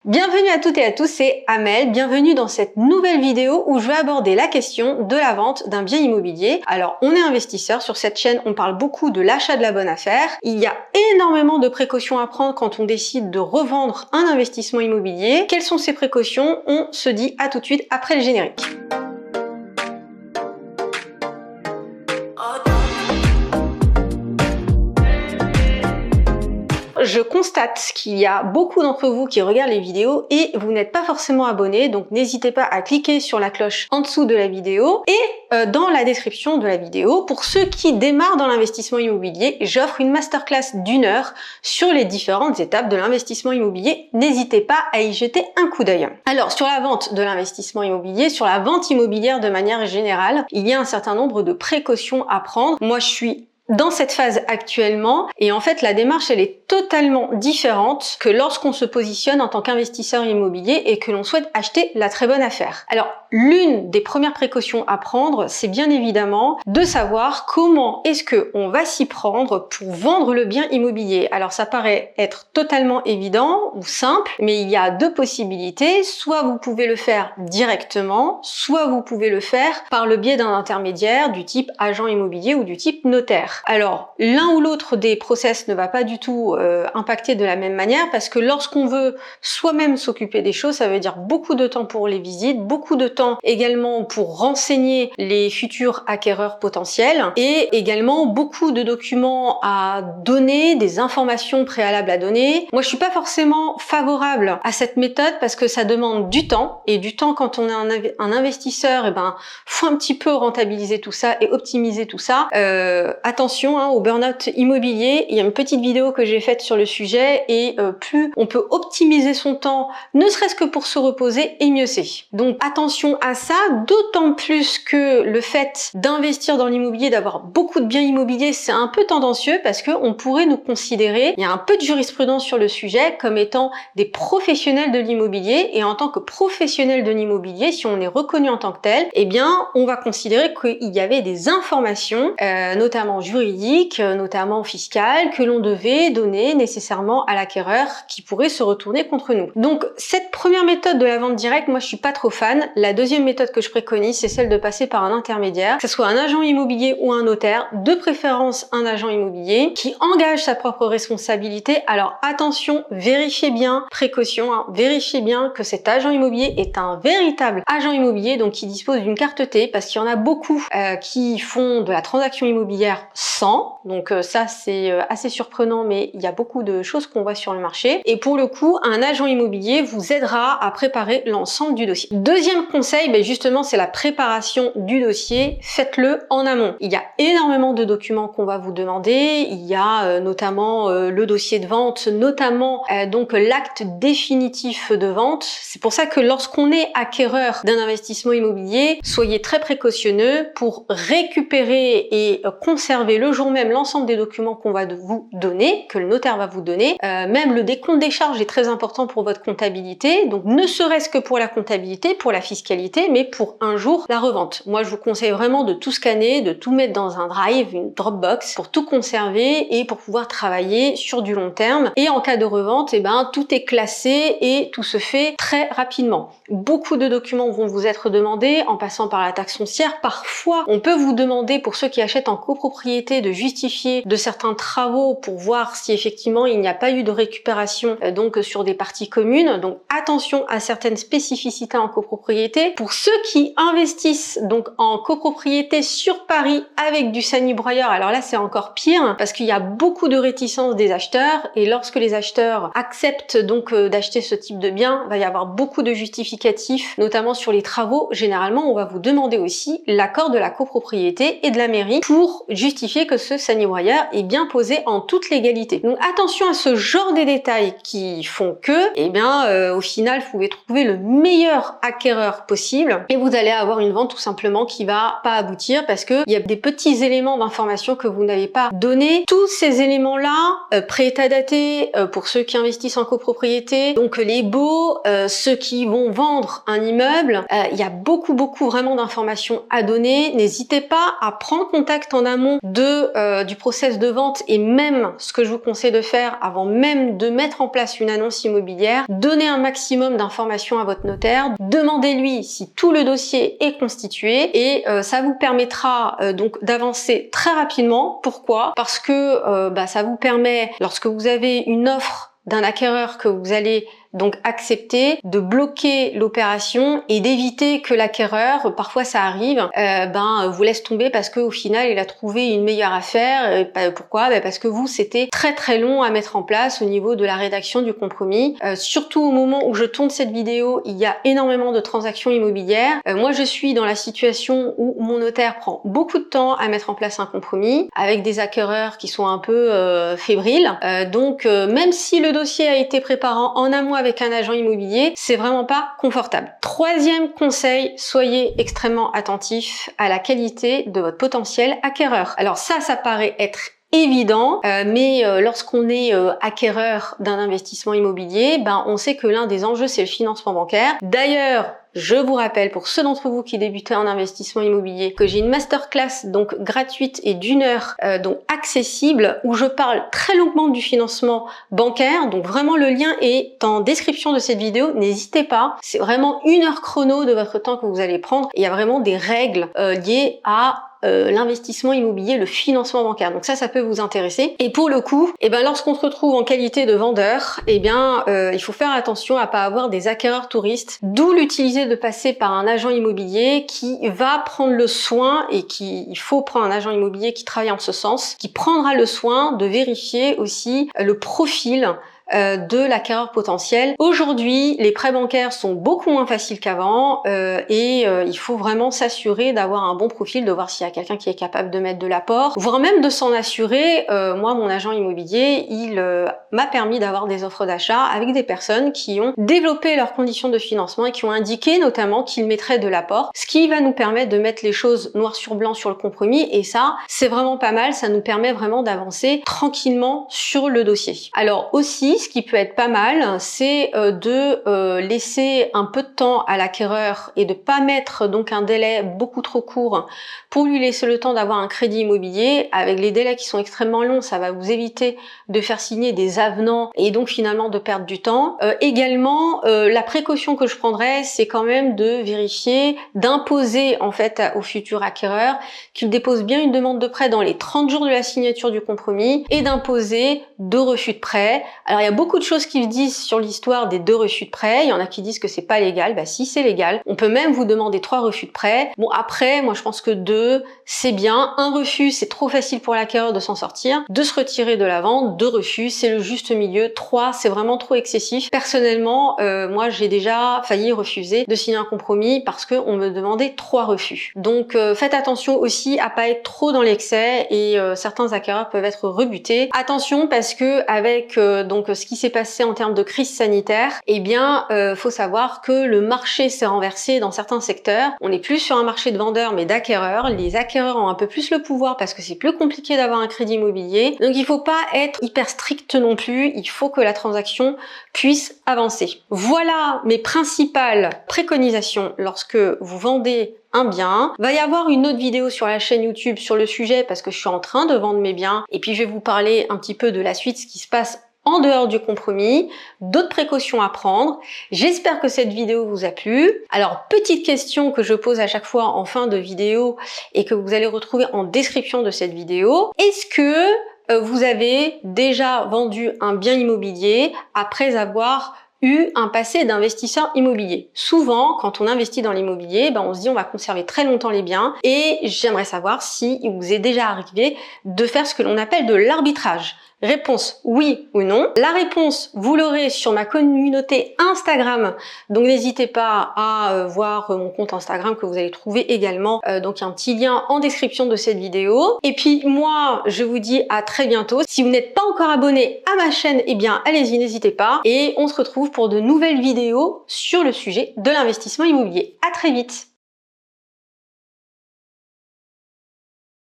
Bienvenue à toutes et à tous, c'est Amel, bienvenue dans cette nouvelle vidéo où je vais aborder la question de la vente d'un bien immobilier. Alors on est investisseur, sur cette chaîne on parle beaucoup de l'achat de la bonne affaire. Il y a énormément de précautions à prendre quand on décide de revendre un investissement immobilier. Quelles sont ces précautions? On se dit à tout de suite après le générique. Je constate qu'il y a beaucoup d'entre vous qui regardent les vidéos et vous n'êtes pas forcément abonnés, donc n'hésitez pas à cliquer sur la cloche en dessous de la vidéo et dans la description de la vidéo. Pour ceux qui démarrent dans l'investissement immobilier, j'offre une masterclass d'1 heure sur les différentes étapes de l'investissement immobilier. N'hésitez pas à y jeter un coup d'œil. Alors sur la vente de l'investissement immobilier, sur la vente immobilière de manière générale, il y a un certain nombre de précautions à prendre. Moi je suis dans cette phase actuellement et en fait la démarche elle est totalement différente que lorsqu'on se positionne en tant qu'investisseur immobilier et que l'on souhaite acheter la très bonne affaire. Alors l'une des premières précautions à prendre, c'est bien évidemment de savoir comment est-ce que on va s'y prendre pour vendre le bien immobilier. Alors ça paraît être totalement évident ou simple, mais il y a deux possibilités. Soit vous pouvez le faire directement, soit vous pouvez le faire par le biais d'un intermédiaire du type agent immobilier ou du type notaire. Alors l'un ou l'autre des process ne va pas du tout impacter de la même manière parce que lorsqu'on veut soi-même s'occuper des choses, ça veut dire beaucoup de temps pour les visites, beaucoup de temps également pour renseigner les futurs acquéreurs potentiels et également beaucoup de documents à donner, des informations préalables à donner. Moi je suis pas forcément favorable à cette méthode parce que ça demande du temps et du temps quand on est un investisseur, et ben faut un petit peu rentabiliser tout ça et optimiser tout ça. Attention au burn-out immobilier, il y a une petite vidéo que j'ai faite sur le sujet et plus on peut optimiser son temps, ne serait-ce que pour se reposer, et mieux c'est. Donc attention à ça, d'autant plus que le fait d'investir dans l'immobilier, d'avoir beaucoup de biens immobiliers, c'est un peu tendancieux parce que on pourrait nous considérer, il y a un peu de jurisprudence sur le sujet, comme étant des professionnels de l'immobilier et en tant que professionnel de l'immobilier, si on est reconnu en tant que tel, eh bien on va considérer qu'il y avait des informations, notamment juridiques, notamment fiscales, que l'on devait donner nécessairement à l'acquéreur qui pourrait se retourner contre nous. Donc cette première méthode de la vente directe, moi je suis pas trop fan. La deuxième méthode que je préconise, c'est celle de passer par un intermédiaire, que ce soit un agent immobilier ou un notaire, de préférence un agent immobilier qui engage sa propre responsabilité. Alors attention, vérifiez bien, précaution, vérifiez bien que cet agent immobilier est un véritable agent immobilier, donc qui dispose d'une carte T, parce qu'il y en a beaucoup qui font de la transaction immobilière sans, donc ça c'est assez surprenant, mais il y a beaucoup de choses qu'on voit sur le marché. Et pour le coup, un agent immobilier vous aidera à préparer l'ensemble du dossier. Deuxième conseil, justement, c'est la préparation du dossier. Faites-le en amont. Il y a énormément de documents qu'on va vous demander. Il y a notamment le dossier de vente, notamment donc l'acte définitif de vente. C'est pour ça que lorsqu'on est acquéreur d'un investissement immobilier, soyez très précautionneux pour récupérer et conserver le jour même l'ensemble des documents qu'on va vous donner, que le notaire va vous donner. Même le décompte des charges est très important pour votre comptabilité, donc ne serait-ce que pour la comptabilité, pour la fiscalité, mais pour un jour la revente. Moi je vous conseille vraiment de tout scanner, de tout mettre dans un drive, une Dropbox, pour tout conserver et pour pouvoir travailler sur du long terme. Et en cas de revente, tout est classé et tout se fait très rapidement. Beaucoup de documents vont vous être demandés en passant par la taxe foncière. Parfois on peut vous demander, pour ceux qui achètent en copropriété, de justifier de certains travaux pour voir si effectivement il n'y a pas eu de récupération donc sur des parties communes. Donc attention à certaines spécificités en copropriété. Pour ceux qui investissent donc en copropriété sur Paris avec du sani-broyeur, alors là c'est encore pire parce qu'il y a beaucoup de réticence des acheteurs et lorsque les acheteurs acceptent donc d'acheter ce type de bien, il va y avoir beaucoup de justificatifs, notamment sur les travaux. Généralement on va vous demander aussi l'accord de la copropriété et de la mairie pour justifier que ce sani-broyeur est bien posé en toute légalité. Donc attention à ce genre de détails qui font que, au final, vous pouvez trouver le meilleur acquéreur possible et vous allez avoir une vente tout simplement qui va pas aboutir parce que il y a des petits éléments d'information que vous n'avez pas donnés. Tous ces éléments-là, pré-état daté pour ceux qui investissent en copropriété, donc les baux, ceux qui vont vendre un immeuble, il y a beaucoup vraiment d'informations à donner. N'hésitez pas à prendre contact en amont de du process de vente et même ce que je vous conseille de faire avant même de mettre en place une annonce immobilière, donnez un maximum d'informations à votre notaire, demandez-lui si tout le dossier est constitué et ça vous permettra donc d'avancer très rapidement. Pourquoi? Parce que ça vous permet, lorsque vous avez une offre d'un acquéreur que vous allez donc accepter, de bloquer l'opération et d'éviter que l'acquéreur, parfois ça arrive, vous laisse tomber parce qu'au final il a trouvé une meilleure affaire. Pourquoi? Parce que vous, c'était très très long à mettre en place au niveau de la rédaction du compromis. Surtout au moment où je tourne cette vidéo, il y a énormément de transactions immobilières. Moi je suis dans la situation où mon notaire prend beaucoup de temps à mettre en place un compromis avec des acquéreurs qui sont un peu fébriles. Donc même si le dossier a été préparé en amont avec un agent immobilier, c'est vraiment pas confortable. Troisième conseil, soyez extrêmement attentif à la qualité de votre potentiel acquéreur. Alors ça paraît être évident, mais lorsqu'on est acquéreur d'un investissement immobilier, on sait que l'un des enjeux c'est le financement bancaire. D'ailleurs, je vous rappelle, pour ceux d'entre vous qui débutaient en investissement immobilier, que j'ai une masterclass donc gratuite et d'1 heure donc accessible où je parle très longuement du financement bancaire. Donc vraiment le lien est en description de cette vidéo, n'hésitez pas. C'est vraiment 1 heure chrono de votre temps que vous allez prendre. Il y a vraiment des règles liées à l'investissement immobilier, le financement bancaire. Donc ça peut vous intéresser. Et pour le coup, lorsqu'on se retrouve en qualité de vendeur, il faut faire attention à pas avoir des acquéreurs touristes, d'où l'utiliser de passer par un agent immobilier qui va prendre le soin il faut prendre un agent immobilier qui travaille en ce sens, qui prendra le soin de vérifier aussi le profil de l'acquéreur potentiel. Aujourd'hui, les prêts bancaires sont beaucoup moins faciles qu'avant il faut vraiment s'assurer d'avoir un bon profil, de voir s'il y a quelqu'un qui est capable de mettre de l'apport, voire même de s'en assurer. Moi, mon agent immobilier, il m'a permis d'avoir des offres d'achat avec des personnes qui ont développé leurs conditions de financement et qui ont indiqué notamment qu'ils mettraient de l'apport, ce qui va nous permettre de mettre les choses noir sur blanc sur le compromis et ça, c'est vraiment pas mal, ça nous permet vraiment d'avancer tranquillement sur le dossier. Alors aussi, ce qui peut être pas mal, c'est de laisser un peu de temps à l'acquéreur et de pas mettre donc un délai beaucoup trop court pour lui laisser le temps d'avoir un crédit immobilier. Avec les délais qui sont extrêmement longs, ça va vous éviter de faire signer des avenants et donc finalement de perdre du temps. Également, la précaution que je prendrais, c'est quand même de vérifier, d'imposer en fait au futur acquéreur qu'il dépose bien une demande de prêt dans les 30 jours de la signature du compromis et d'imposer 2 refus de prêt. Alors il y a beaucoup de choses qui disent sur l'histoire des 2 refus de prêt. Il y en a qui disent que c'est pas légal. Si, c'est légal. On peut même vous demander 3 refus de prêt. Bon, après, moi je pense que 2, c'est bien. Un refus, c'est trop facile pour l'acquéreur de s'en sortir, de se retirer de la vente. 2 refus, c'est le juste milieu. 3, c'est vraiment trop excessif. Personnellement, moi j'ai déjà failli refuser de signer un compromis parce qu'on me demandait 3 refus. Donc faites attention aussi à pas être trop dans l'excès et certains acquéreurs peuvent être rebutés. Attention parce que avec donc ce qui s'est passé en termes de crise sanitaire, faut savoir que le marché s'est renversé dans certains secteurs. On n'est plus sur un marché de vendeurs mais d'acquéreurs. Les acquéreurs ont un peu plus le pouvoir parce que c'est plus compliqué d'avoir un crédit immobilier. Donc il faut pas être hyper strict non plus. Il faut que la transaction puisse avancer. Voilà mes principales préconisations lorsque vous vendez un bien. Va y avoir une autre vidéo sur la chaîne YouTube sur le sujet parce que je suis en train de vendre mes biens et puis je vais vous parler un petit peu de la suite, ce qui se passe en dehors du compromis, d'autres précautions à prendre. J'espère que cette vidéo vous a plu. Alors, petite question que je pose à chaque fois en fin de vidéo et que vous allez retrouver en description de cette vidéo. Est-ce que vous avez déjà vendu un bien immobilier après avoir eu un passé d'investisseur immobilier? Souvent, quand on investit dans l'immobilier, on se dit on va conserver très longtemps les biens et j'aimerais savoir si il vous est déjà arrivé de faire ce que l'on appelle de l'arbitrage. Réponse oui ou non. La réponse, vous l'aurez sur ma communauté Instagram. Donc n'hésitez pas à voir mon compte Instagram que vous allez trouver également. Donc il y a un petit lien en description de cette vidéo. Et puis moi, je vous dis à très bientôt. Si vous n'êtes pas encore abonné à ma chaîne, allez-y, n'hésitez pas. Et on se retrouve pour de nouvelles vidéos sur le sujet de l'investissement immobilier. À très vite.